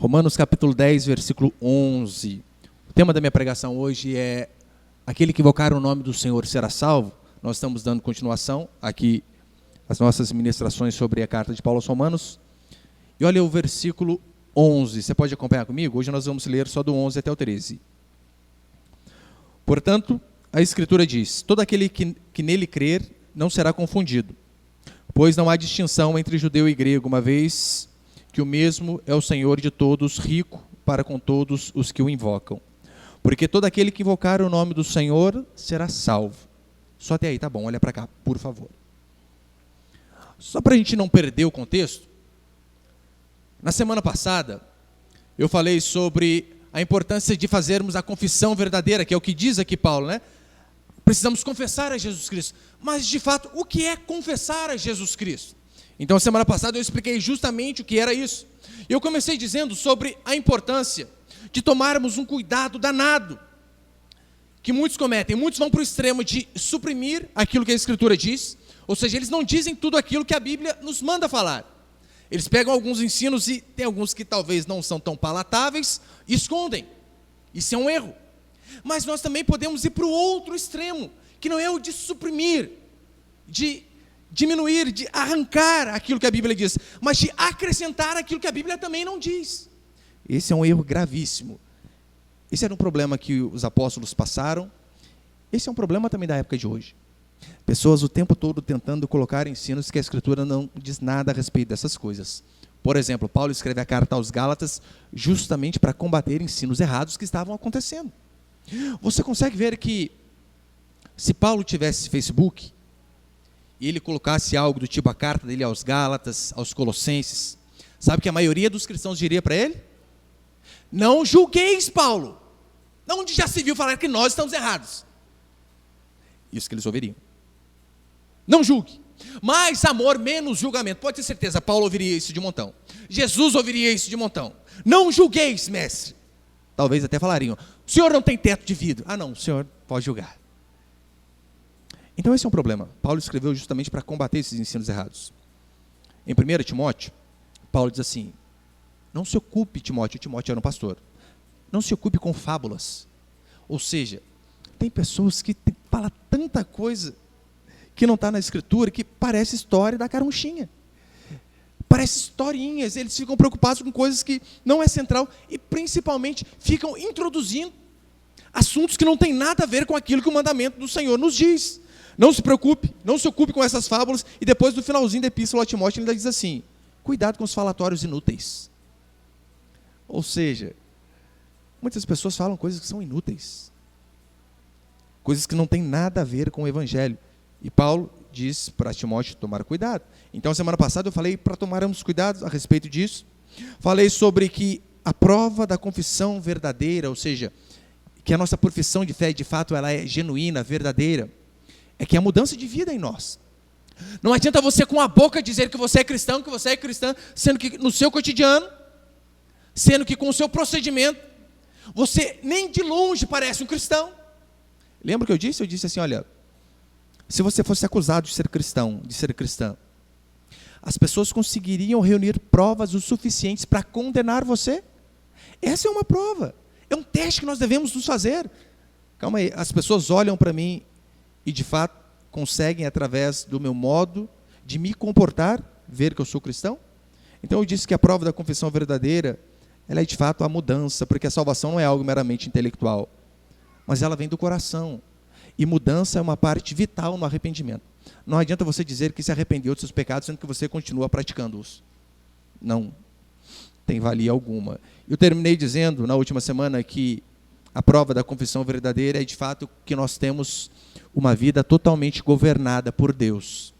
Romanos capítulo 10, versículo 11. O tema da minha pregação hoje é: aquele que invocar o nome do Senhor será salvo. Nós estamos dando continuação aqui às nossas ministrações sobre a carta de Paulo aos Romanos. E olha o versículo 11, você pode acompanhar comigo? Hoje nós vamos ler só do 11 até o 13. Portanto, a Escritura diz: todo aquele que nele crer não será confundido, pois não há distinção entre judeu e grego, uma vez que o mesmo é o Senhor de todos, rico para com todos os que o invocam. Porque todo aquele que invocar o nome do Senhor será salvo. Só até aí, tá bom, olha para cá, por favor. Só para a gente não perder o contexto, na semana passada, eu falei sobre a importância de fazermos a confissão verdadeira, que é o que diz aqui Paulo, né? Precisamos confessar a Jesus Cristo. Mas, de fato, o que é confessar a Jesus Cristo? Então, semana passada eu expliquei justamente o que era isso. Eu comecei dizendo sobre a importância de tomarmos um cuidado danado, que muitos cometem. Muitos vão para o extremo de suprimir aquilo que a Escritura diz, ou seja, eles não dizem tudo aquilo que a Bíblia nos manda falar. Eles pegam alguns ensinos e tem alguns que talvez não são tão palatáveis e escondem. Isso é um erro. Mas nós também podemos ir para o outro extremo, que não é o de suprimir, de diminuir, de arrancar aquilo que a Bíblia diz, mas de acrescentar aquilo que a Bíblia também não diz. Esse é um erro gravíssimo. Esse era um problema que os apóstolos passaram. Esse é um problema também da época de hoje. Pessoas o tempo todo tentando colocar ensinos que a Escritura não diz nada a respeito dessas coisas. Por exemplo, Paulo escreve a carta aos Gálatas justamente para combater ensinos errados que estavam acontecendo. Você consegue ver que se Paulo tivesse Facebook e ele colocasse algo do tipo a carta dele aos Gálatas, aos Colossenses, sabe o que a maioria dos cristãos diria para ele? Não julgueis Paulo. Onde já se viu falar que nós estamos errados? Isso que eles ouviriam. Não julgue. Mais amor, menos julgamento. Pode ter certeza, Paulo ouviria isso de montão. Jesus ouviria isso de montão. Não julgueis, mestre. Talvez até falariam: o senhor não tem teto de vidro. Ah não, o senhor pode julgar. Então esse é um problema. Paulo escreveu justamente para combater esses ensinos errados. Em 1 Timóteo, Paulo diz assim: não se ocupe, Timóteo era um pastor, não se ocupe com fábulas. Ou seja, tem pessoas que falam tanta coisa que não está na Escritura, que parece história da caronchinha. Parece historinhas, eles ficam preocupados com coisas que não é central e principalmente ficam introduzindo assuntos que não têm nada a ver com aquilo que o mandamento do Senhor nos diz. Não se preocupe, não se ocupe com essas fábulas. E depois do finalzinho da epístola a Timóteo, ele ainda diz assim: cuidado com os falatórios inúteis. Ou seja, muitas pessoas falam coisas que são inúteis, coisas que não têm nada a ver com o Evangelho. E Paulo diz para Timóteo tomar cuidado. Então, semana passada eu falei para tomarmos cuidado a respeito disso. Falei sobre que a prova da confissão verdadeira, ou seja, que a nossa profissão de fé, de fato, ela é genuína, verdadeira, é que a mudança de vida em nós. Não adianta você com a boca dizer que você é cristão, que você é cristã, sendo que no seu cotidiano, sendo que com o seu procedimento, você nem de longe parece um cristão. Lembra o que eu disse? Eu disse assim: olha, se você fosse acusado de ser cristão, de ser cristã, as pessoas conseguiriam reunir provas o suficientes para condenar você? Essa é uma prova, é um teste que nós devemos nos fazer. Calma aí, as pessoas olham para mim e de fato conseguem, através do meu modo de me comportar, ver que eu sou cristão? Então eu disse que a prova da confissão verdadeira, ela é de fato a mudança, porque a salvação não é algo meramente intelectual, mas ela vem do coração. E mudança é uma parte vital no arrependimento. Não adianta você dizer que se arrependeu dos seus pecados, sendo que você continua praticando-os. Não tem valia alguma. Eu terminei dizendo na última semana que a prova da confissão verdadeira é de fato que nós temos uma vida totalmente governada por Deus.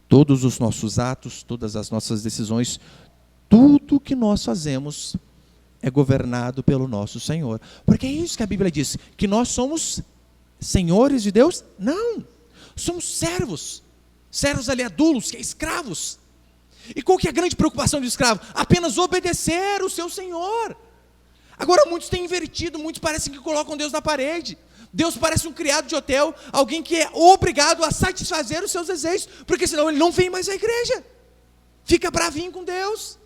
Todos os nossos atos, todas as nossas decisões, tudo que nós fazemos é governado pelo nosso Senhor. Porque é isso que a Bíblia diz, que nós somos senhores de Deus? Não, somos servos. Servos ali, adulos, que é escravos. E qual que é a grande preocupação do escravo? Apenas obedecer o seu Senhor. Agora muitos têm invertido, muitos parecem que colocam Deus na parede. Deus parece um criado de hotel, alguém que é obrigado a satisfazer os seus desejos, porque senão ele não vem mais à igreja. Fica bravinho com Deus.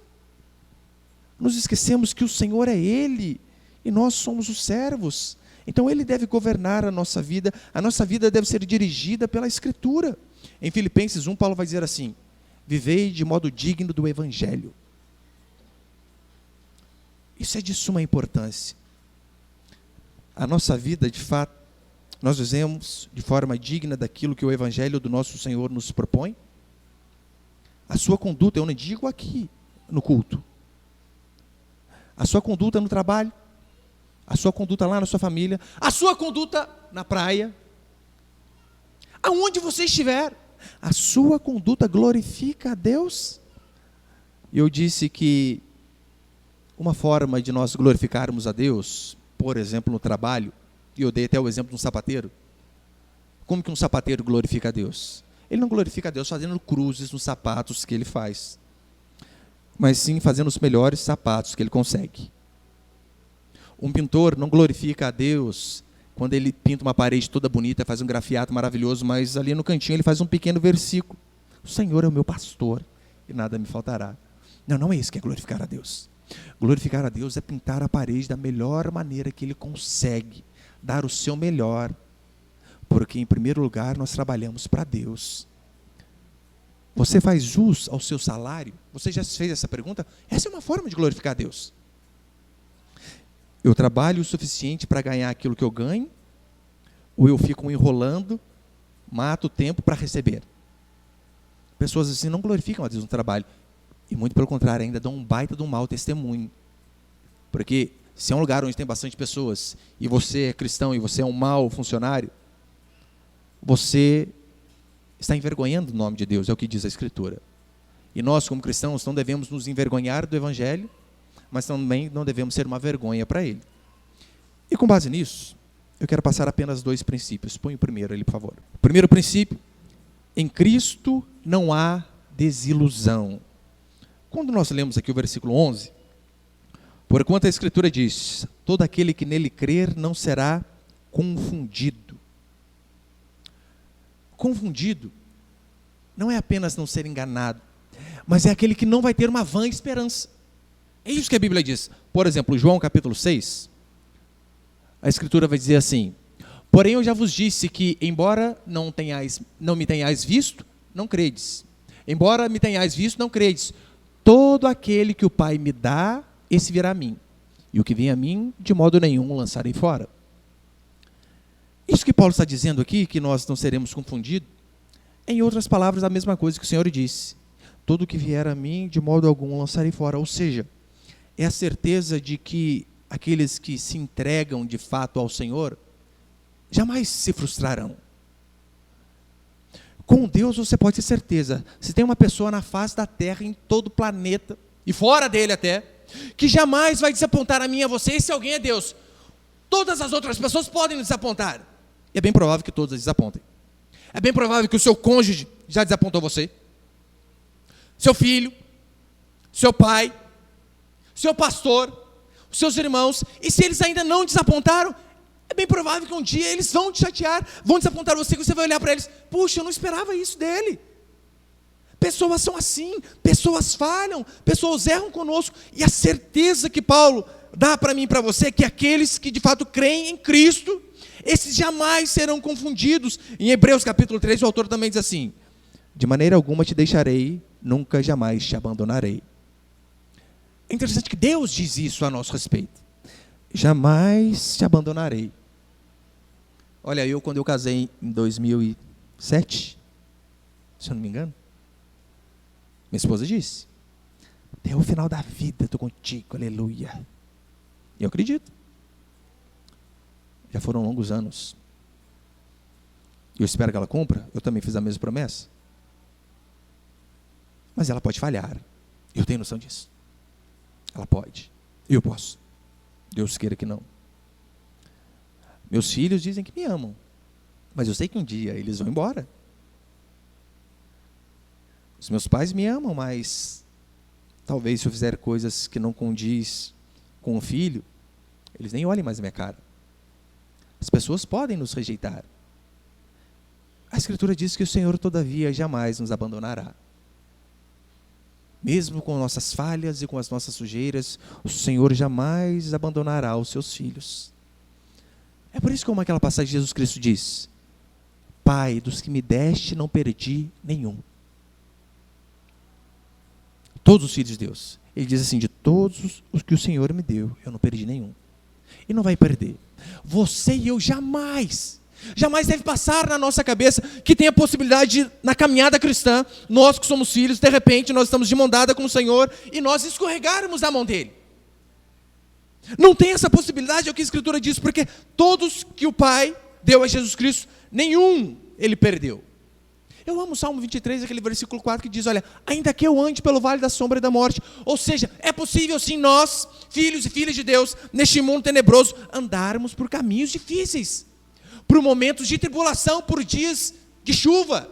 Nos esquecemos que o Senhor é Ele e nós somos os servos. Então Ele deve governar a nossa vida deve ser dirigida pela Escritura. Em Filipenses 1, Paulo vai dizer assim: vivei de modo digno do Evangelho. Isso é de suma importância. A nossa vida, de fato, nós vivemos de forma digna daquilo que o Evangelho do nosso Senhor nos propõe? A sua conduta, eu não digo aqui no culto, a sua conduta no trabalho, a sua conduta lá na sua família, a sua conduta na praia, aonde você estiver, a sua conduta glorifica a Deus? Eu disse que uma forma de nós glorificarmos a Deus, por exemplo, no trabalho, e eu dei até o exemplo de um sapateiro. Como que um sapateiro glorifica a Deus? Ele não glorifica a Deus fazendo cruzes nos sapatos que ele faz, mas sim fazendo os melhores sapatos que ele consegue. Um pintor não glorifica a Deus quando ele pinta uma parede toda bonita, faz um grafiato maravilhoso, mas ali no cantinho ele faz um pequeno versículo: o Senhor é o meu pastor e nada me faltará. Não, não é isso que é glorificar a Deus. Glorificar a Deus é pintar a parede da melhor maneira que ele consegue, dar o seu melhor, porque em primeiro lugar nós trabalhamos para Deus. Você faz jus ao seu salário? Você já fez essa pergunta? Essa é uma forma de glorificar a Deus. Eu trabalho o suficiente para ganhar aquilo que eu ganho, ou eu fico enrolando, mato o tempo para receber? Pessoas assim não glorificam a Deus no trabalho, e muito pelo contrário, ainda dão um baita de um mau testemunho. Porque se é um lugar onde tem bastante pessoas, e você é cristão e você é um mau funcionário, você está envergonhando o nome de Deus, é o que diz a Escritura. E nós, como cristãos, não devemos nos envergonhar do Evangelho, mas também não devemos ser uma vergonha para Ele. E com base nisso, eu quero passar apenas 2 princípios. Põe o primeiro ali, por favor. O primeiro princípio: em Cristo não há desilusão. Quando nós lemos aqui o versículo 11, porquanto a Escritura diz: todo aquele que nele crer não será confundido. Confundido não é apenas não ser enganado, mas é aquele que não vai ter uma vã esperança. É isso que a Bíblia diz. Por exemplo, João capítulo 6, a Escritura vai dizer assim: porém eu já vos disse que, embora não me tenhais visto, não credes. Embora me tenhais visto, não credes. Todo aquele que o Pai me dá, esse virá a mim. E o que vem a mim, de modo nenhum lançarei fora. Isso que Paulo está dizendo aqui, que nós não seremos confundidos, em outras palavras, a mesma coisa que o Senhor disse: todo o que vier a mim, de modo algum lançarei fora. Ou seja, é a certeza de que aqueles que se entregam de fato ao Senhor jamais se frustrarão. Com Deus você pode ter certeza, se tem uma pessoa na face da terra, em todo o planeta, e fora dele até, que jamais vai desapontar a mim e a você, e se alguém é Deus, todas as outras pessoas podem nos desapontar. E é bem provável que todas desapontem. É bem provável que o seu cônjuge já desapontou você, seu filho, seu pai, seu pastor, os seus irmãos, e se eles ainda não desapontaram, é bem provável que um dia eles vão te chatear, vão desapontar você, que você vai olhar para eles: puxa, eu não esperava isso dele. Pessoas são assim, pessoas falham, pessoas erram conosco, e a certeza que Paulo dá para mim e para você é que aqueles que de fato creem em Cristo, esses jamais serão confundidos. Em Hebreus capítulo 3, o autor também diz assim: de maneira alguma te deixarei, nunca jamais te abandonarei. É interessante que Deus diz isso a nosso respeito: jamais te abandonarei. Olha, quando eu casei em 2007, se eu não me engano, minha esposa disse: até o final da vida estou contigo, aleluia. E eu acredito. Já foram longos anos. E eu espero que ela cumpra. Eu também fiz a mesma promessa. Mas ela pode falhar. Eu tenho noção disso. Ela pode. Eu posso. Deus queira que não. Meus filhos dizem que me amam, mas eu sei que um dia eles vão embora. Os meus pais me amam, mas talvez se eu fizer coisas que não condiz com o filho, eles nem olhem mais a minha cara. As pessoas podem nos rejeitar. A Escritura diz que o Senhor, todavia, jamais nos abandonará. Mesmo com nossas falhas e com as nossas sujeiras, o Senhor jamais abandonará os seus filhos. É por isso que, como aquela passagem de Jesus Cristo diz: Pai, dos que me deste não perdi nenhum. Todos os filhos de Deus. Ele diz assim: de todos os que o Senhor me deu, eu não perdi nenhum. E não vai perder. Você e eu jamais deve passar na nossa cabeça que tem a possibilidade de, na caminhada cristã, nós que somos filhos, de repente nós estamos de mão dada com o Senhor e nós escorregarmos da mão dele. Não tem essa possibilidade, é o que a Escritura diz, porque todos que o Pai deu a Jesus Cristo, nenhum ele perdeu. Eu amo o Salmo 23, aquele versículo 4 que diz: olha, ainda que eu ande pelo vale da sombra da morte. Ou seja, é possível sim nós, filhos e filhas de Deus, neste mundo tenebroso, andarmos por caminhos difíceis, por momentos de tribulação, por dias de chuva,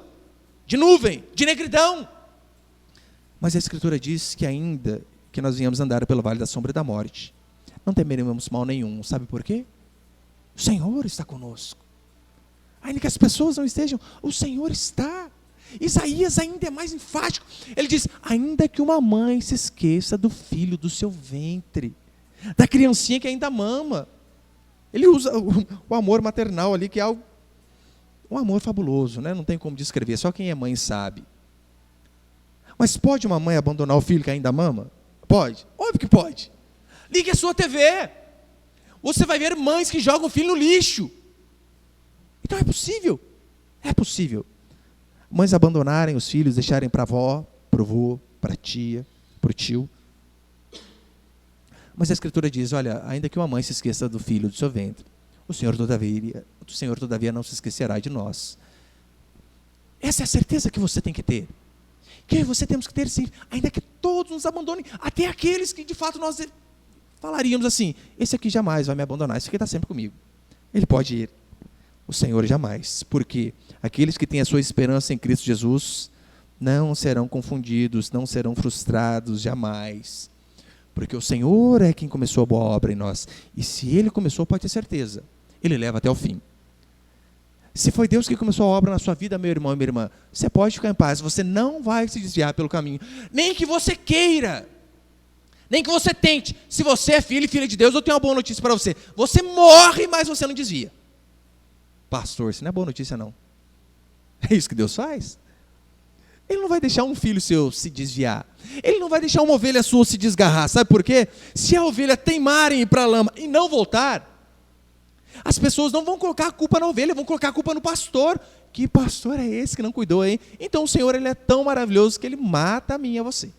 de nuvem, de negridão. Mas a Escritura diz que ainda que nós venhamos andar pelo vale da sombra da morte, não temeremos mal nenhum. Sabe por quê? O Senhor está conosco. Ainda que as pessoas não estejam, o Senhor está. Isaías ainda é mais enfático. Ele diz: ainda que uma mãe se esqueça do filho do seu ventre, da criancinha que ainda mama. Ele usa o amor maternal ali, que é algo, um amor fabuloso, né? Não tem como descrever, só quem é mãe sabe. Mas pode uma mãe abandonar o filho que ainda mama? Pode, óbvio que pode. Ligue a sua TV, você vai ver mães que jogam o filho no lixo. Então é possível, mães abandonarem os filhos, deixarem para a avó, para o vô, para a tia, para o tio. Mas a Escritura diz: olha, ainda que uma mãe se esqueça do filho do seu ventre, o Senhor todavia não se esquecerá de nós. Essa é a certeza que você tem que ter, que você temos que ter sim, ainda que todos nos abandonem, até aqueles que de fato nós falaríamos assim: esse aqui jamais vai me abandonar, esse aqui está sempre comigo, ele pode ir. O Senhor jamais, porque aqueles que têm a sua esperança em Cristo Jesus não serão confundidos, não serão frustrados jamais, porque o Senhor é quem começou a boa obra em nós, e se Ele começou, pode ter certeza, Ele leva até o fim. Se foi Deus que começou a obra na sua vida, meu irmão e minha irmã, você pode ficar em paz, você não vai se desviar pelo caminho, nem que você queira, nem que você tente. Se você é filho e filha de Deus, eu tenho uma boa notícia para você: você morre, mas você não desvia. Pastor, isso não é boa notícia não. É isso que Deus faz? Ele não vai deixar um filho seu se desviar. Ele não vai deixar uma ovelha sua se desgarrar. Sabe por quê? Se a ovelha teimar em ir para a lama e não voltar, as pessoas não vão colocar a culpa na ovelha, vão colocar a culpa no pastor. Que pastor é esse que não cuidou, hein? Então o Senhor, Ele é tão maravilhoso que Ele mata a mim e a você.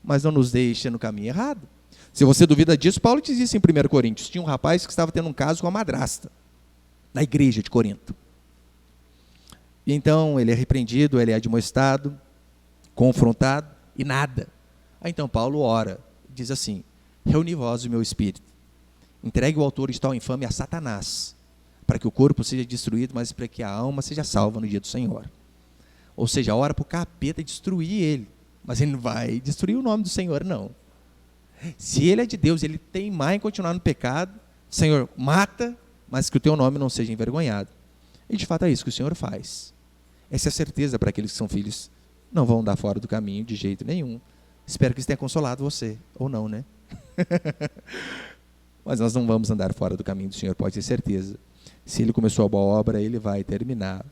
Mas não nos deixa no caminho errado. Se você duvida disso, Paulo diz isso em 1 Coríntios. Tinha um rapaz que estava tendo um caso com a madrasta na igreja de Corinto. E então ele é repreendido, ele é admoestado, confrontado e nada. Aí então Paulo ora, diz assim: reuni vós o meu espírito, entregue o autor de tal infâmia a Satanás, para que o corpo seja destruído, mas para que a alma seja salva no dia do Senhor. Ou seja, ora para o capeta destruir ele, mas ele não vai destruir o nome do Senhor, não. Se ele é de Deus, ele teimar em continuar no pecado, Senhor, mata, mas que o teu nome não seja envergonhado. E de fato é isso que o Senhor faz. Essa é a certeza para aqueles que são filhos. Não vão dar fora do caminho de jeito nenhum. Espero que isso tenha consolado você. Ou não, né? Mas nós não vamos andar fora do caminho do Senhor, pode ter certeza. Se Ele começou a boa obra, Ele vai terminar.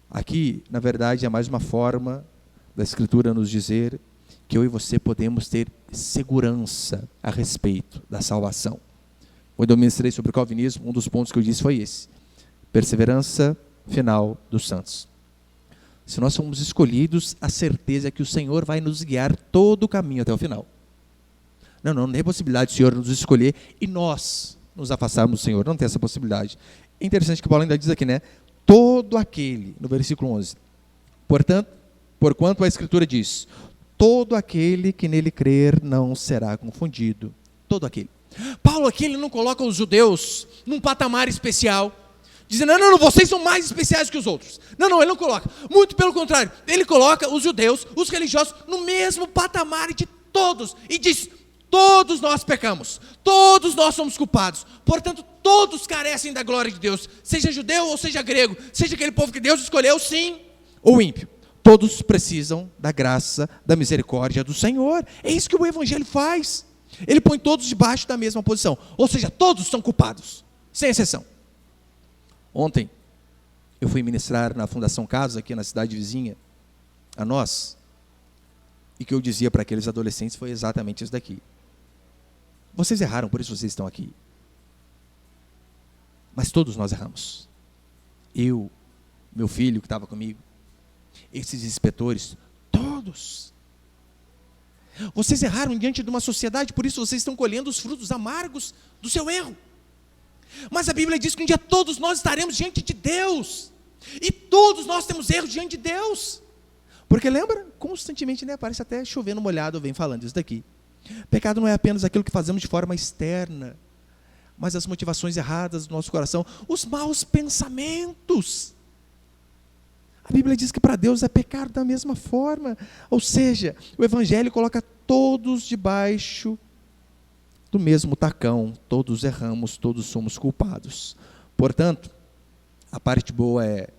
Aqui, na verdade, é mais uma forma da Escritura nos dizer que eu e você podemos ter segurança a respeito da salvação. Quando eu ministrei sobre o calvinismo, um dos pontos que eu disse foi esse: perseverança final dos santos. Se nós somos escolhidos, a certeza é que o Senhor vai nos guiar todo o caminho até o final. Não tem possibilidade do Senhor nos escolher e nós nos afastarmos do Senhor, não tem essa possibilidade. É interessante que Paulo ainda diz aqui, né? Todo aquele, no versículo 11, porquanto a Escritura diz: todo aquele que nele crer não será confundido. Todo aquele. Paulo aqui, ele não coloca os judeus num patamar especial, dizendo: não, vocês são mais especiais que os outros. Não, ele não coloca. Muito pelo contrário, ele coloca os judeus, os religiosos, no mesmo patamar de todos, e diz: todos nós pecamos, todos nós somos culpados, portanto todos carecem da glória de Deus, seja judeu ou seja grego, seja aquele povo que Deus escolheu, sim, ou ímpio. Todos precisam da graça, da misericórdia do Senhor. É isso que o Evangelho faz. Ele põe todos debaixo da mesma posição. Ou seja, todos são culpados, sem exceção. Ontem, eu fui ministrar na Fundação Casos, aqui na cidade vizinha, a nós, e que eu dizia para aqueles adolescentes foi exatamente isso daqui. Vocês erraram, por isso vocês estão aqui. Mas todos nós erramos. Eu, meu filho que estava comigo, esses inspetores, todos. Vocês erraram diante de uma sociedade, por isso vocês estão colhendo os frutos amargos do seu erro. Mas a Bíblia diz que um dia todos nós estaremos diante de Deus. E todos nós temos erros diante de Deus. Porque lembra, constantemente, parece até chovendo molhado, eu venho falando isso daqui. Pecado não é apenas aquilo que fazemos de forma externa, mas as motivações erradas do nosso coração, os maus pensamentos. A Bíblia diz que para Deus é pecado da mesma forma. Ou seja, o Evangelho coloca todos debaixo do mesmo tacão. Todos erramos, todos somos culpados. Portanto, a parte boa é,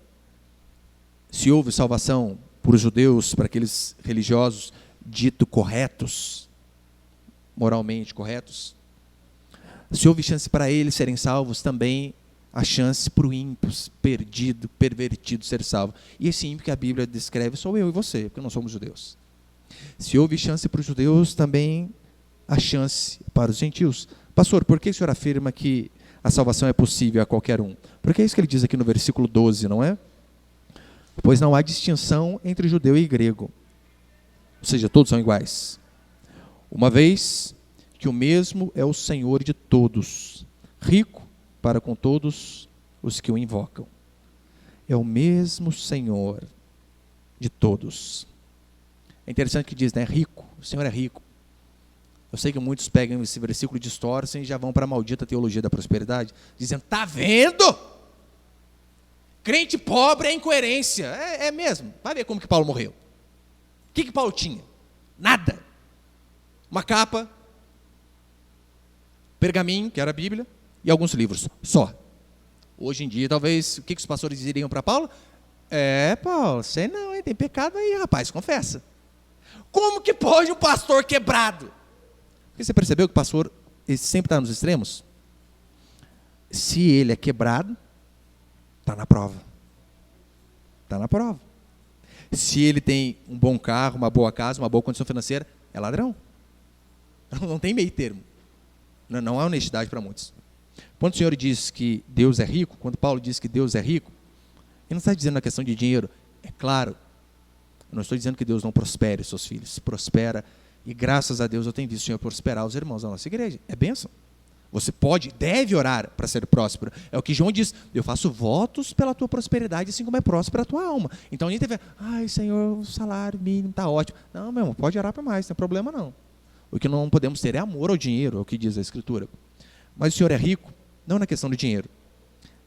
se houve salvação para os judeus, para aqueles religiosos dito corretos, moralmente corretos, se houve chance para eles serem salvos, também a chance para o ímpio, perdido, pervertido ser salvo. E esse ímpio que a Bíblia descreve sou eu e você, porque não somos judeus. Se houve chance para os judeus, também a chance para os gentios. Pastor, por que o senhor afirma que a salvação é possível a qualquer um? Porque é isso que ele diz aqui no versículo 12, não é? Pois não há distinção entre judeu e grego. Ou seja, todos são iguais. Uma vez que o mesmo é o Senhor de todos, rico para com todos os que o invocam. É o mesmo Senhor de todos. É interessante que diz, rico, o Senhor é rico. Eu sei que muitos pegam esse versículo, distorcem e já vão para a maldita teologia da prosperidade, dizendo, tá vendo? Crente pobre é incoerência. É mesmo, vai ver como que Paulo morreu. O que Paulo tinha? Nada. Uma capa, pergaminho, que era a Bíblia, e alguns livros, só. Hoje em dia, talvez, o que os pastores diriam para Paulo? Paulo, sei não, hein? Tem pecado aí, rapaz, confessa. Como que pode um pastor quebrado? Porque você percebeu que o pastor ele sempre está nos extremos? Se ele é quebrado, está na prova. Está na prova. Se ele tem um bom carro, uma boa casa, uma boa condição financeira, é ladrão. Não tem meio termo. Não há honestidade para muitos. Quando o Senhor diz que Deus é rico, quando Paulo diz que Deus é rico, ele não está dizendo a questão de dinheiro. É claro, eu não estou dizendo que Deus não prospere os seus filhos. Prospera, e graças a Deus eu tenho visto o Senhor prosperar os irmãos da nossa igreja. É bênção. Você pode, deve orar para ser próspero. É o que João diz, eu faço votos pela tua prosperidade, assim como é próspera a tua alma. Então a gente deve, Senhor, o salário mínimo está ótimo. Não, meu irmão, pode orar para mais, não tem problema não. O que não podemos ter é amor ao dinheiro, é o que diz a Escritura. Mas o Senhor é rico, não na questão do dinheiro,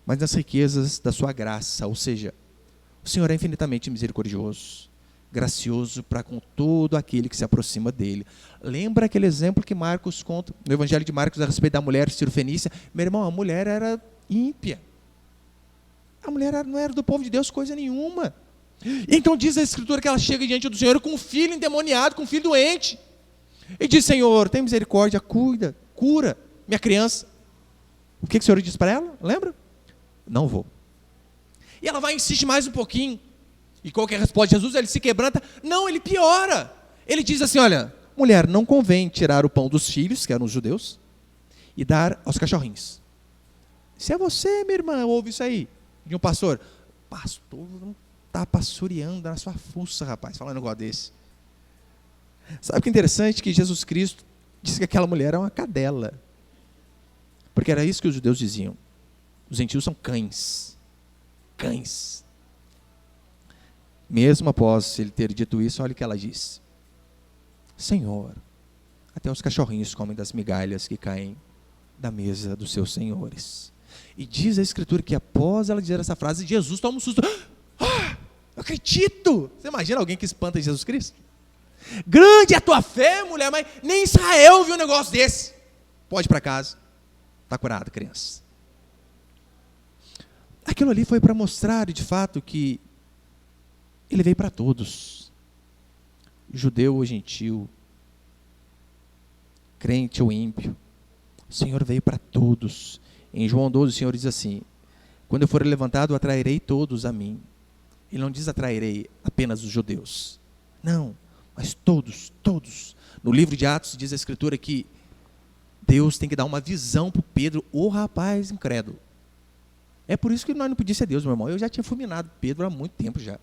mas nas riquezas da sua graça. Ou seja, o Senhor é infinitamente misericordioso, gracioso para com todo aquele que se aproxima dele. Lembra aquele exemplo que Marcos conta, no Evangelho de Marcos, a respeito da mulher cirofenícia? Meu irmão, a mulher era ímpia. A mulher não era do povo de Deus coisa nenhuma. Então diz a Escritura que ela chega diante do Senhor com um filho endemoniado, com um filho doente. E diz, Senhor, tem misericórdia, cuida, cura minha criança. O que o Senhor diz para ela? Lembra? Não vou. E ela vai e insiste mais um pouquinho. E qual que é a resposta de Jesus? Ele se quebranta. Não, ele piora. Ele diz assim, olha, mulher, não convém tirar o pão dos filhos, que eram os judeus, e dar aos cachorrinhos. Se é você, minha irmã, ouve isso aí, de um pastor. Pastor, não está pastoreando na sua fuça, rapaz, falando um negócio desse. Sabe o que é interessante? Que Jesus Cristo disse que aquela mulher era uma cadela. Porque era isso que os judeus diziam. Os gentios são cães. Cães. Mesmo após ele ter dito isso, olha o que ela disse. Senhor, até os cachorrinhos comem das migalhas que caem da mesa dos seus senhores. E diz a Escritura que após ela dizer essa frase, Jesus toma um susto. Eu acredito! Você imagina alguém que espanta Jesus Cristo? Grande é a tua fé, mulher, mas nem Israel viu um negócio desse. Pode ir para casa. Está curado, criança. Aquilo ali foi para mostrar, de fato, que Ele veio para todos, judeu ou gentil, crente ou ímpio. O Senhor veio para todos. Em João 12, o Senhor diz assim: quando eu for levantado, atrairei todos a mim. Ele não diz atrairei apenas os judeus. Não, mas todos, todos. No livro de Atos diz a Escritura que Deus tem que dar uma visão para o Pedro, o rapaz incrédulo. É por isso que nós não podíamos ser Deus, meu irmão. Eu já tinha fulminado Pedro há muito tempo já.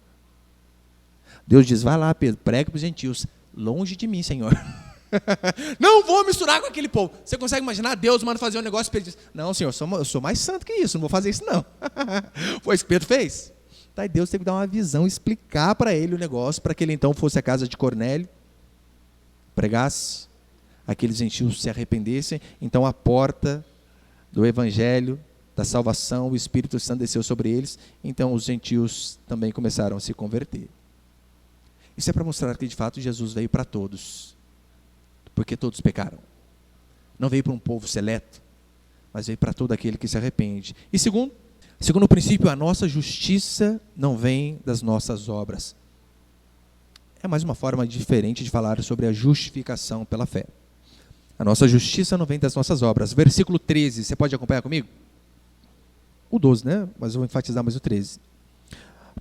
Deus diz, vai lá, Pedro, prega para os gentios. Longe de mim, Senhor. Não vou misturar com aquele povo. Você consegue imaginar? Deus manda fazer um negócio, Pedro diz, não, Senhor, eu sou mais santo que isso, não vou fazer isso não. Foi isso que Pedro fez. Tá, e Deus teve que dar uma visão, explicar para ele o negócio, para que ele então fosse à casa de Cornélio, pregasse, aqueles gentios se arrependessem. Então a porta do evangelho, da salvação, o Espírito Santo desceu sobre eles, então os gentios também começaram a se converter. Isso é para mostrar que de fato Jesus veio para todos, porque todos pecaram. Não veio para um povo seleto, mas veio para todo aquele que se arrepende. E segundo o princípio, a nossa justiça não vem das nossas obras. É mais uma forma diferente de falar sobre a justificação pela fé. A nossa justiça não vem das nossas obras. Versículo 13, você pode acompanhar comigo? O 12, né? Mas eu vou enfatizar mais o 13.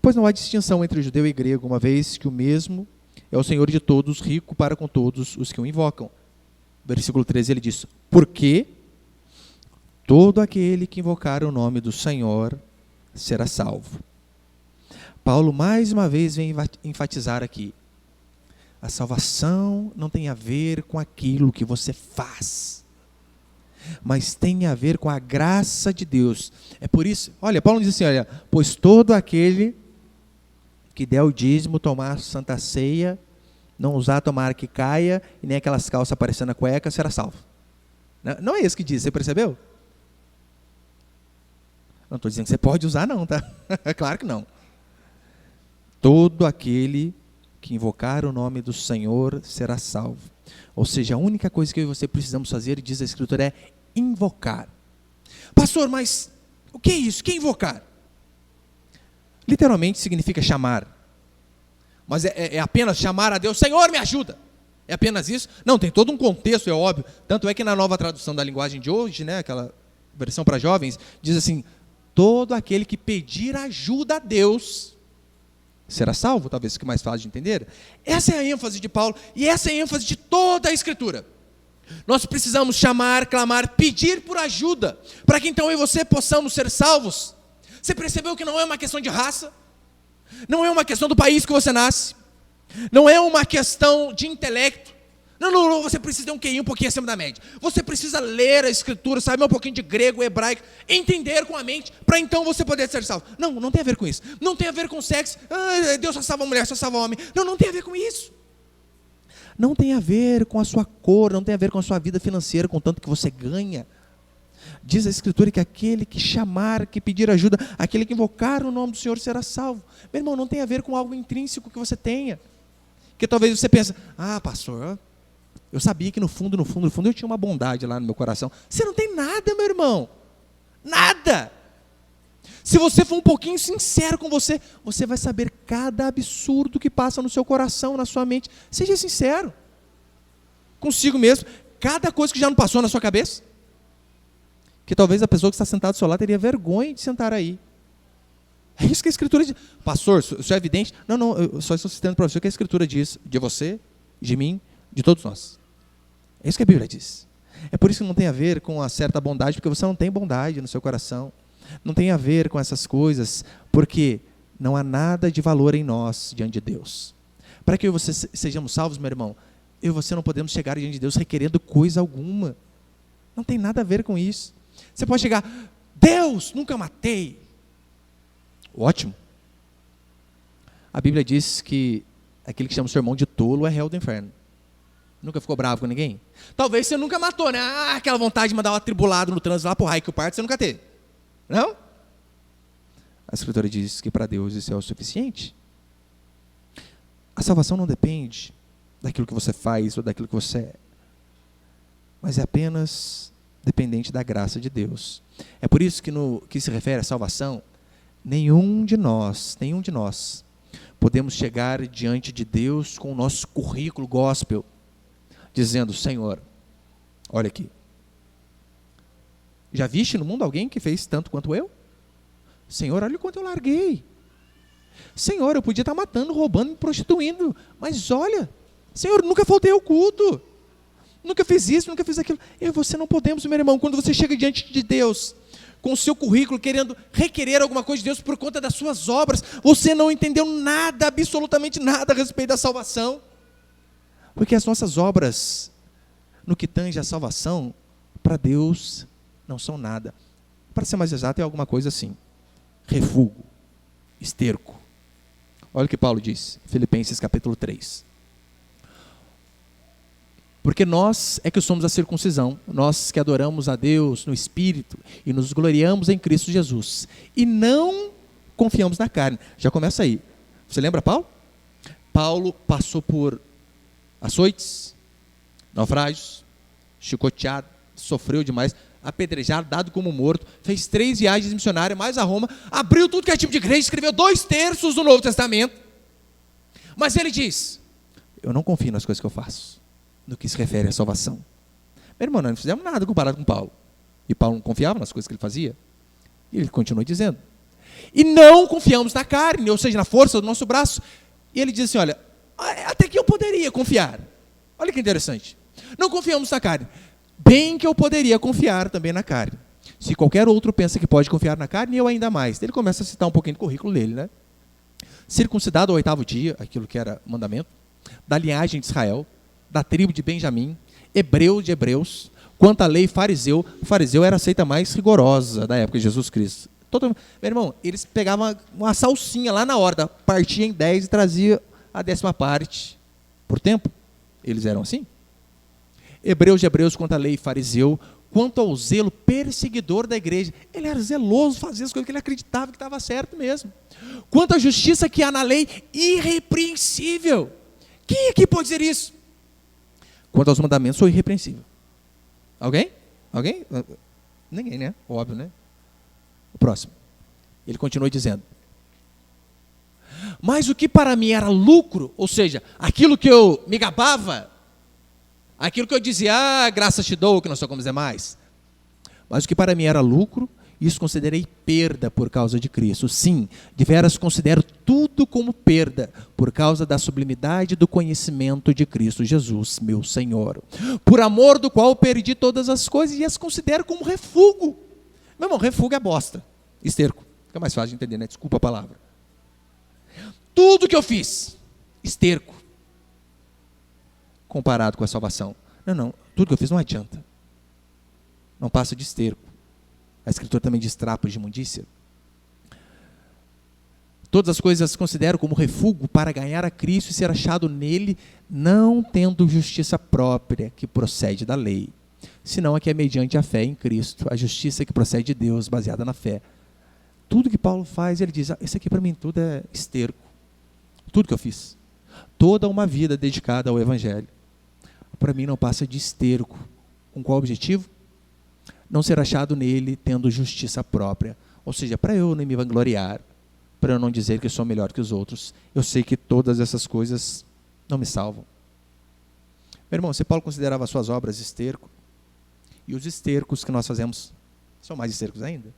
Pois não há distinção entre judeu e grego, uma vez que o mesmo é o Senhor de todos, rico para com todos os que o invocam. Versículo 13, ele diz, porque todo aquele que invocar o nome do Senhor será salvo. Paulo mais uma vez vem enfatizar aqui, a salvação não tem a ver com aquilo que você faz, mas tem a ver com a graça de Deus. É por isso, olha, Paulo diz assim, olha, pois todo aquele que der o dízimo, tomar a santa ceia, não usar tomar que caia, e nem aquelas calças aparecendo na cueca, será salvo. Não é isso que diz, você percebeu? Não estou dizendo que você pode usar não, tá? Claro que não. Todo aquele que invocar o nome do Senhor será salvo. Ou seja, a única coisa que eu e você precisamos fazer, diz a Escritura, é invocar. Pastor, mas o que é isso? O que é invocar? Literalmente significa chamar. Mas é apenas chamar a Deus, Senhor, me ajuda. É apenas isso? Não, tem todo um contexto, é óbvio. Tanto é que na nova tradução da linguagem de hoje, né, aquela versão para jovens, diz assim, todo aquele que pedir ajuda a Deus será salvo, talvez fique mais fácil de entender. Essa é a ênfase de Paulo, e essa é a ênfase de toda a Escritura. Nós precisamos chamar, clamar, pedir por ajuda, para que então eu e você possamos ser salvos. Você percebeu que não é uma questão de raça? Não é uma questão do país que você nasce? Não é uma questão de intelecto? Não, você precisa ter um QI um pouquinho acima da média. Você precisa ler a Escritura, saber um pouquinho de grego, hebraico, entender com a mente, para então você poder ser salvo. Não tem a ver com isso. Não tem a ver com sexo. Deus só salva a mulher, só salva o homem. Não tem a ver com isso. Não tem a ver com a sua cor, não tem a ver com a sua vida financeira, com o tanto que você ganha. Diz a Escritura que aquele que chamar, que pedir ajuda, aquele que invocar o nome do Senhor será salvo. Meu irmão, não tem a ver com algo intrínseco que você tenha. Que talvez você pense, pastor, eu sabia que no fundo eu tinha uma bondade lá no meu coração. Você não tem nada, meu irmão. Nada. Se você for um pouquinho sincero com você, você vai saber cada absurdo que passa no seu coração, na sua mente. Seja sincero consigo mesmo. Cada coisa que já não passou na sua cabeça. Que talvez a pessoa que está sentada do seu lado teria vergonha de sentar aí. É isso que a Escritura diz. Pastor, isso é evidente? Não, eu só estou citando para você o que a Escritura diz de você, de mim, de todos nós. É isso que a Bíblia diz. É por isso que não tem a ver com uma certa bondade, porque você não tem bondade no seu coração. Não tem a ver com essas coisas, porque não há nada de valor em nós diante de Deus. Para que eu e você sejamos salvos, meu irmão, eu e você não podemos chegar diante de Deus requerendo coisa alguma. Não tem nada a ver com isso. Você pode chegar, Deus, nunca matei. Ótimo. A Bíblia diz que aquele que chama o seu irmão de tolo é réu do inferno. Nunca ficou bravo com ninguém? Talvez você nunca matou, né? Aquela vontade de mandar um atribulado no trânsito lá pro raio que o parto, você nunca teve. Não? A Escritura diz que para Deus isso é o suficiente. A salvação não depende daquilo que você faz ou daquilo que você é, mas é apenas dependente da graça de Deus. É por isso que no que se refere à salvação, nenhum de nós podemos chegar diante de Deus com o nosso currículo gospel, dizendo: Senhor, olha aqui, já viste no mundo alguém que fez tanto quanto eu? Senhor, olha o quanto eu larguei. Senhor, eu podia estar matando, roubando, me prostituindo, mas olha, Senhor, nunca faltei ao culto, nunca fiz isso, nunca fiz aquilo. Eu e você não podemos, meu irmão, quando você chega diante de Deus, com o seu currículo, querendo requerer alguma coisa de Deus por conta das suas obras, você não entendeu nada, absolutamente nada a respeito da salvação, porque as nossas obras, no que tange a salvação, para Deus não são nada. Para ser mais exato, é alguma coisa assim: refúgio, esterco. Olha o que Paulo diz, Filipenses capítulo 3. Porque nós é que somos a circuncisão, nós que adoramos a Deus no Espírito e nos gloriamos em Cristo Jesus, e não confiamos na carne. Já começa aí. Você lembra Paulo? Paulo passou por açoites, naufrágios, chicoteado, sofreu demais, apedrejado, dado como morto, fez 3 viagens missionárias, mais a Roma, abriu tudo que é tipo de igreja, escreveu 2/3 do Novo Testamento, mas ele diz: eu não confio nas coisas que eu faço, no que se refere à salvação. Meu irmão, nós não fizemos nada comparado com Paulo, e Paulo não confiava nas coisas que ele fazia, e ele continua dizendo: e não confiamos na carne, ou seja, na força do nosso braço. E ele diz assim: olha, até que eu poderia confiar, olha que interessante, não confiamos na carne, bem que eu poderia confiar também na carne. Se qualquer outro pensa que pode confiar na carne, eu ainda mais. Ele começa a citar um pouquinho do currículo dele, né? Circuncidado ao 8º dia, aquilo que era mandamento, da linhagem de Israel, da tribo de Benjamim, hebreu de hebreus, quanto à lei fariseu. Fariseu era a seita mais rigorosa da época de Jesus Cristo. Meu irmão, eles pegavam uma salsinha lá na hora, partia em 10 e trazia a 10ª parte por tempo. Eles eram assim. Hebreus de hebreus, quanto à lei fariseu, quanto ao zelo perseguidor da igreja. Ele era zeloso, fazia as coisas que ele acreditava que estava certo mesmo. Quanto à justiça que há na lei, irrepreensível. Quem aqui pode dizer isso? Quanto aos mandamentos, sou irrepreensível. Alguém? Alguém? Ninguém, né? Óbvio, né? O próximo. Ele continua dizendo: mas o que para mim era lucro, ou seja, aquilo que eu me gabava, aquilo que eu dizia: graças te dou, que não sou como os demais. Mas o que para mim era lucro, isso considerei perda por causa de Cristo. Sim, deveras considero tudo como perda, por causa da sublimidade do conhecimento de Cristo Jesus, meu Senhor. Por amor do qual perdi todas as coisas e as considero como refúgio. Meu irmão, refúgio é bosta, esterco. Fica mais fácil de entender, né? Desculpa a palavra. Tudo que eu fiz, esterco, comparado com a salvação. Não, tudo que eu fiz não adianta. Não passa de esterco. A Escritura também diz trapos de imundícia. Todas as coisas as considero como refúgio para ganhar a Cristo e ser achado nele, não tendo justiça própria que procede da lei, senão a que é mediante a fé em Cristo, a justiça que procede de Deus, baseada na fé. Tudo que Paulo faz, ele diz: isso aqui para mim tudo é esterco. Tudo que eu fiz. Toda uma vida dedicada ao Evangelho, para mim não passa de esterco. Com qual objetivo? Não ser achado nele tendo justiça própria. Ou seja, para eu não me vangloriar, para eu não dizer que sou melhor que os outros, eu sei que todas essas coisas não me salvam. Meu irmão, se Paulo considerava as suas obras esterco, e os estercos que nós fazemos são mais estercos ainda.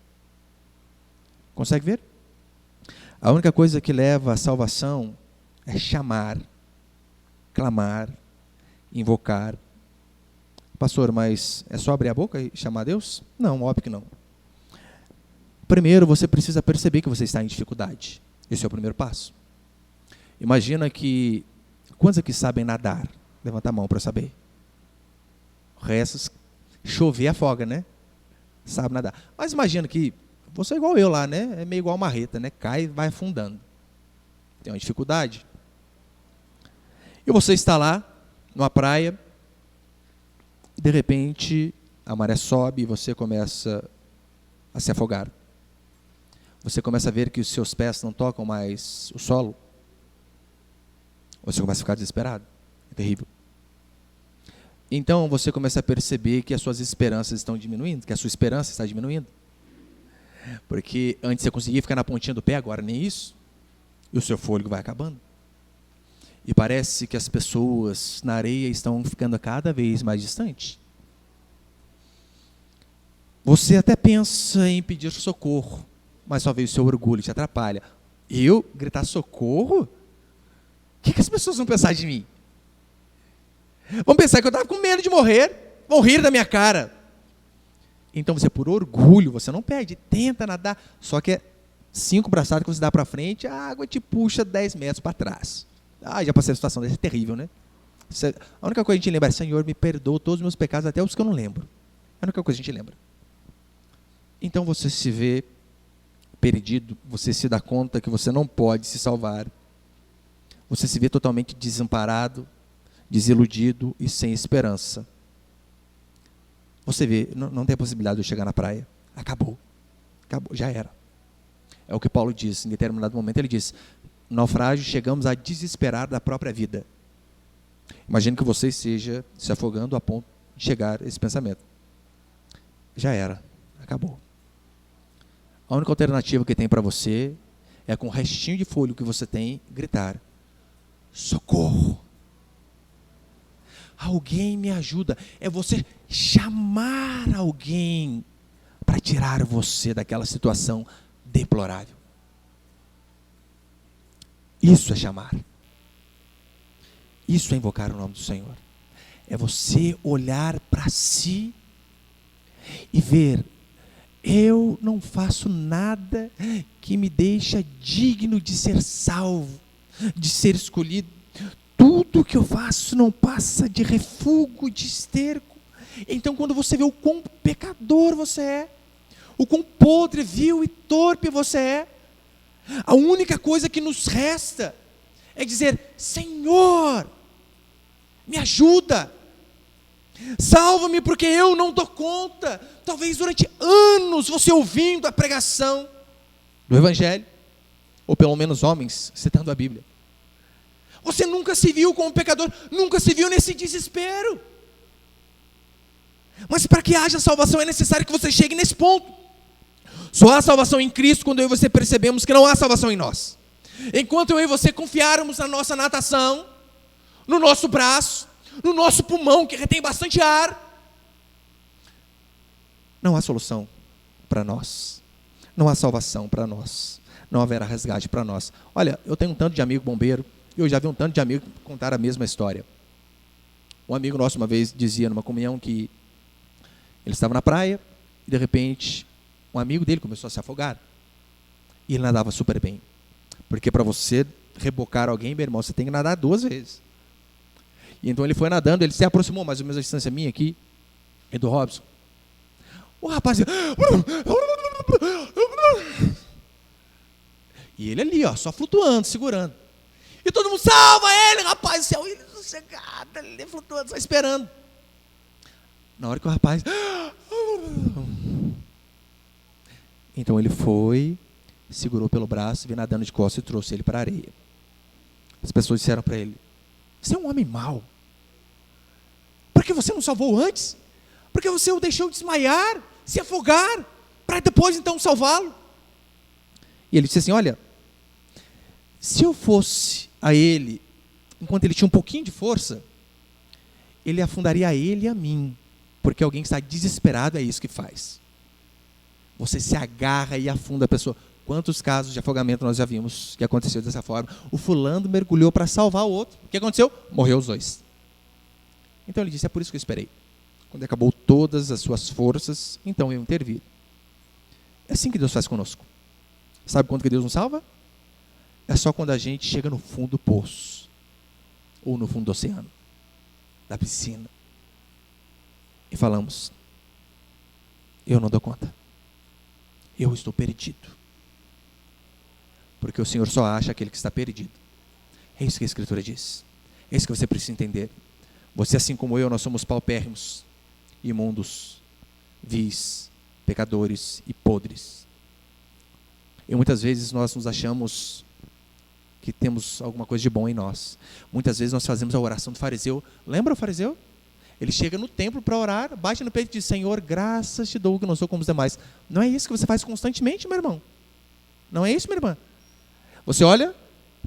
Consegue ver? A única coisa que leva à salvação é chamar, clamar, invocar. Pastor, mas é só abrir a boca e chamar a Deus? Não, óbvio que não. Primeiro, você precisa perceber que você está em dificuldade. Esse é o primeiro passo. Imagina que... Quantos aqui sabem nadar? Levanta a mão para eu saber. O resto, chover afoga, né? Sabe nadar. Mas imagina que você é igual eu lá, né? É meio igual uma marreta, né? Cai e vai afundando. Tem uma dificuldade. E você está lá, numa praia, e de repente a maré sobe e você começa a se afogar. Você começa a ver que os seus pés não tocam mais o solo. Você começa a ficar desesperado. É terrível. Então você começa a perceber que as suas esperanças estão diminuindo, que a sua esperança está diminuindo. Porque antes você conseguia ficar na pontinha do pé, agora nem isso. e o seu fôlego vai acabando. E parece que as pessoas na areia estão ficando cada vez mais distantes. Você até pensa em pedir socorro, mas só veio o seu orgulho, te atrapalha. Eu gritar socorro? O que as pessoas vão pensar de mim? Vão pensar que eu estava com medo de morrer, vão rir da minha cara. Então você, por orgulho, você não pede, tenta nadar, só que é 5 braçadas que você dá para frente, a água te puxa 10 metros para trás. Já passei a situação dessa, é terrível, né? A única coisa que a gente lembra é, Senhor, me perdoa todos os meus pecados, até os que eu não lembro. É a única coisa que a gente lembra. Então você se vê perdido, você se dá conta que você não pode se salvar. Você se vê totalmente desamparado, desiludido e sem esperança. Você vê, não tem a possibilidade de eu chegar na praia. Acabou, já era. É o que Paulo diz, em determinado momento ele diz, naufrágio, chegamos a desesperar da própria vida. Imagine que você esteja se afogando a ponto de chegar a esse pensamento. Já era, acabou. A única alternativa que tem para você é, com o restinho de fôlego que você tem, gritar, socorro. Alguém me ajuda. É você chamar alguém para tirar você daquela situação deplorável. Isso é chamar. Isso é invocar o nome do Senhor. É você olhar para si e ver, eu não faço nada que me deixa digno de ser salvo, de ser escolhido. Tudo que eu faço não passa de refúgio, de esterco. Então, quando você vê o quão pecador você é, o quão podre, vil e torpe você é, a única coisa que nos resta é dizer, Senhor, me ajuda, salva-me porque eu não dou conta. Talvez durante anos você ouvindo a pregação do Evangelho, ou pelo menos homens citando a Bíblia, você nunca se viu como pecador, nunca se viu nesse desespero. Mas para que haja salvação é necessário que você chegue nesse ponto. Só há salvação em Cristo quando eu e você percebemos que não há salvação em nós. Enquanto eu e você confiarmos na nossa natação, no nosso braço, no nosso pulmão que retém bastante ar, não há solução para nós. Não há salvação para nós. Não haverá resgate para nós. Olha, eu tenho um tanto de amigo bombeiro, e eu já vi um tanto de amigo contar a mesma história. Um amigo nosso uma vez dizia numa comunhão que ele estava na praia e de repente um amigo dele começou a se afogar. E ele nadava super bem. Porque para você rebocar alguém, meu irmão, você tem que nadar 2 vezes. E então ele foi nadando, ele se aproximou mais ou menos a distância minha aqui, e do Robson. O rapaz... E ele ali, ó, só flutuando, segurando. E todo mundo, salva ele, rapaz do céu. E ele sossegado, ele flutuando, só esperando. Na hora que o rapaz... Então ele foi, segurou pelo braço, veio nadando de costas e trouxe ele para a areia. As pessoas disseram para ele, você é um homem mau. Por que você não salvou antes? Por que você o deixou desmaiar, se afogar, para depois então salvá-lo? E ele disse assim, olha, se eu fosse a ele, enquanto ele tinha um pouquinho de força, ele afundaria a ele e a mim, porque alguém que está desesperado é isso que faz. Você se agarra e afunda a pessoa. Quantos casos de afogamento nós já vimos que aconteceu dessa forma? O fulano mergulhou para salvar o outro. O que aconteceu? Morreu os 2. Então ele disse, é por isso que eu esperei. Quando acabou todas as suas forças, então eu intervi. É assim que Deus faz conosco. Sabe quando que Deus nos salva? É só quando a gente chega no fundo do poço, ou no fundo do oceano, da piscina, e falamos, eu não dou conta, eu estou perdido, porque o Senhor só acha aquele que está perdido. É isso que a Escritura diz, é isso que você precisa entender. Você, assim como eu, nós somos paupérrimos, imundos, vis, pecadores e podres. E muitas vezes nós nos achamos que temos alguma coisa de bom em nós. Muitas vezes nós fazemos a oração do fariseu. Lembra o fariseu? Ele chega no templo para orar, bate no peito e diz, Senhor, graças te dou que não sou como os demais. Não é isso que você faz constantemente, meu irmão? Não é isso, minha irmã? Você olha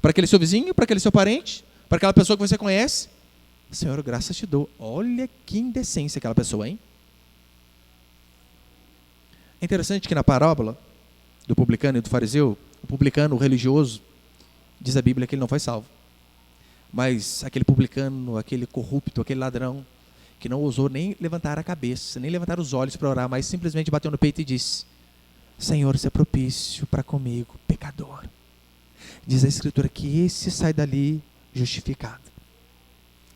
para aquele seu vizinho, para aquele seu parente, para aquela pessoa que você conhece. Senhor, graças te dou. Olha que indecência aquela pessoa, hein? É interessante que na parábola do publicano e do fariseu, o publicano, o religioso, diz a Bíblia que ele não foi salvo. Mas aquele publicano, aquele corrupto, aquele ladrão, que não ousou nem levantar a cabeça, nem levantar os olhos para orar, mas simplesmente bateu no peito e disse: Senhor, se é propício para comigo, pecador. Diz a Escritura que esse sai dali justificado.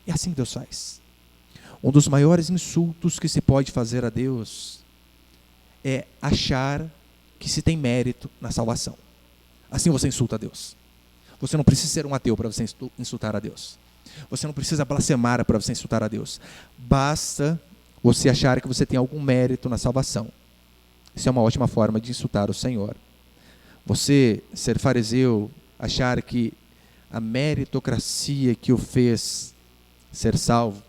É assim que Deus faz. Um dos maiores insultos que se pode fazer a Deus é achar que se tem mérito na salvação. Assim você insulta a Deus. Você não precisa ser um ateu para você insultar a Deus. Você não precisa blasfemar para você insultar a Deus. Basta você achar que você tem algum mérito na salvação. Isso é uma ótima forma de insultar o Senhor. Você ser fariseu, achar que a meritocracia que o fez ser salvo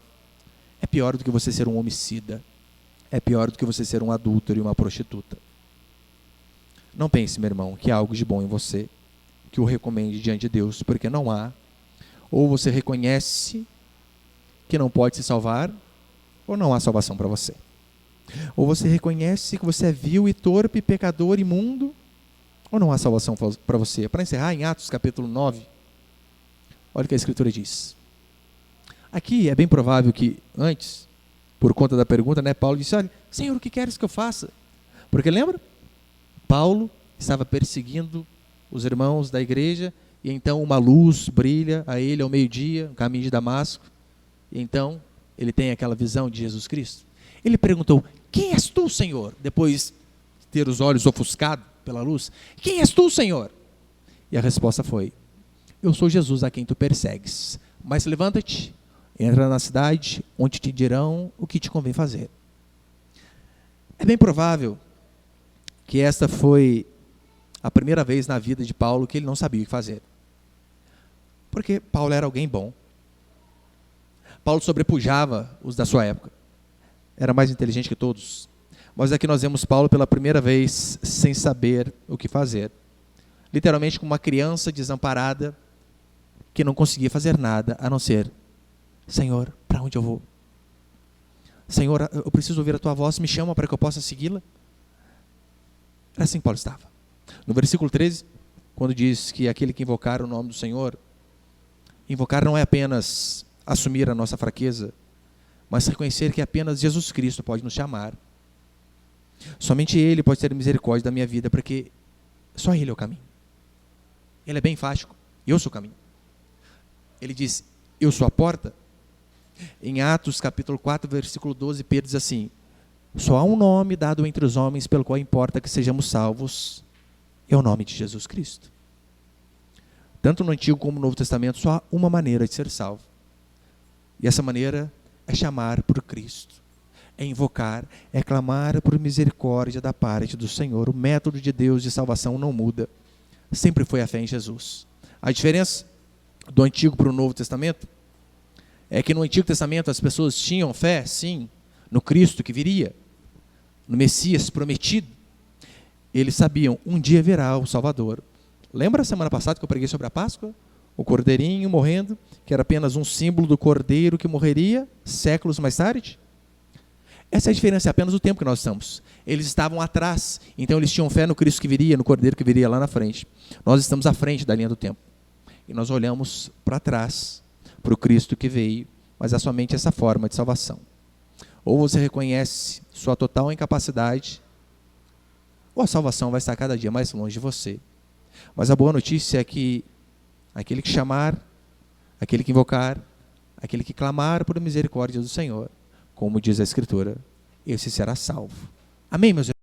é pior do que você ser um homicida. É pior do que você ser um adúltero e uma prostituta. Não pense, meu irmão, que há algo de bom em você que o recomende diante de Deus, porque não há. Ou você reconhece que não pode se salvar, ou não há salvação para você. Ou você reconhece que você é vil e torpe, pecador, imundo, ou não há salvação para você. Para encerrar, em Atos capítulo 9, olha o que a Escritura diz. Aqui é bem provável que antes, por conta da pergunta, Paulo disse: olha, Senhor, o que queres que eu faça? Porque lembra? Paulo estava perseguindo os irmãos da igreja, e então uma luz brilha a ele ao meio-dia, no caminho de Damasco, e então ele tem aquela visão de Jesus Cristo. Ele perguntou: quem és tu, Senhor? Depois de ter os olhos ofuscados pela luz: quem és tu, Senhor? E a resposta foi: eu sou Jesus a quem tu persegues, mas levanta-te, entra na cidade, onde te dirão o que te convém fazer. É bem provável que esta foi a primeira vez na vida de Paulo que ele não sabia o que fazer. Porque Paulo era alguém bom. Paulo sobrepujava os da sua época. Era mais inteligente que todos. Mas aqui nós vemos Paulo pela primeira vez sem saber o que fazer. Literalmente como uma criança desamparada que não conseguia fazer nada a não ser: Senhor, para onde eu vou? Senhor, eu preciso ouvir a tua voz, me chama para que eu possa segui-la. Era assim que Paulo estava. No versículo 13, quando diz que aquele que invocar o nome do Senhor, invocar não é apenas assumir a nossa fraqueza, mas reconhecer que apenas Jesus Cristo pode nos chamar. Somente Ele pode ter misericórdia da minha vida, porque só Ele é o caminho. Ele é bem enfático: eu sou o caminho. Ele diz: eu sou a porta. Em Atos capítulo 4, versículo 12, Pedro diz assim: só há um nome dado entre os homens pelo qual importa que sejamos salvos, é o nome de Jesus Cristo. Tanto no Antigo como no Novo Testamento, só há uma maneira de ser salvo. E essa maneira é chamar por Cristo, é invocar, é clamar por misericórdia da parte do Senhor. O método de Deus de salvação não muda. Sempre foi a fé em Jesus. A diferença do Antigo para o Novo Testamento é que no Antigo Testamento as pessoas tinham fé, sim, no Cristo que viria, no Messias prometido. Eles sabiam: um dia virá o Salvador. Lembra a semana passada que eu preguei sobre a Páscoa? O cordeirinho morrendo, que era apenas um símbolo do cordeiro que morreria séculos mais tarde? Essa é a diferença, é apenas o tempo que nós estamos. Eles estavam atrás, então eles tinham fé no Cristo que viria, no cordeiro que viria lá na frente. Nós estamos à frente da linha do tempo. E nós olhamos para trás, para o Cristo que veio, mas é somente essa forma de salvação. Ou você reconhece sua total incapacidade, ou a salvação vai estar cada dia mais longe de você. Mas a boa notícia é que aquele que chamar, aquele que invocar, aquele que clamar por misericórdia do Senhor, como diz a Escritura, esse será salvo. Amém, meus irmãos?